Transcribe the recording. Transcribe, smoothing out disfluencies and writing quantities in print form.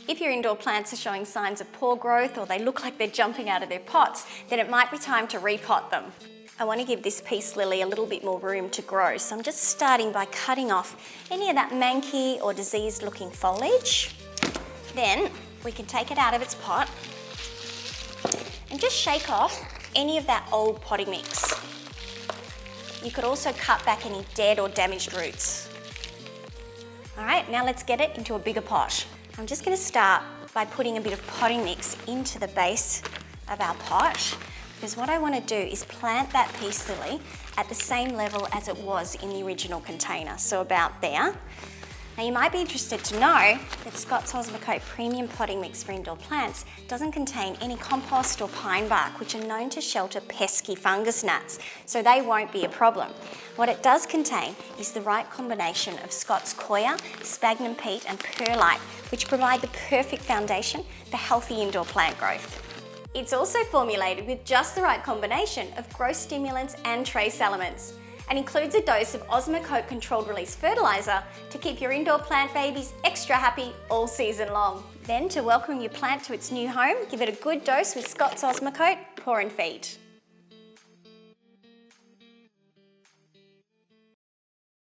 If your indoor plants are showing signs of poor growth or they look like they're jumping out of their pots, then it might be time to repot them. I want to give this peace lily a little bit more room to grow, so I'm just starting by cutting off any of that manky or diseased looking foliage. Then we can take it out of its pot and just shake off any of that old potting mix. You could also cut back any dead or damaged roots. All right, now let's get it into a bigger pot. I'm just going to start by putting a bit of potting mix into the base of our pot, because what I want to do is plant that peace lily at the same level as it was in the original container, so about there. Now you might be interested to know that Scott's Osmocote Premium Potting Mix for indoor plants doesn't contain any compost or pine bark, which are known to shelter pesky fungus gnats, so they won't be a problem. What it does contain is the right combination of Scott's Coir, sphagnum peat and perlite, which provide the perfect foundation for healthy indoor plant growth. It's also formulated with just the right combination of growth stimulants and trace elements, and includes a dose of Osmocote controlled release fertiliser to keep your indoor plant babies extra happy all season long. Then, to welcome your plant to its new home, give it a good dose with Scott's Osmocote Pour and Feed.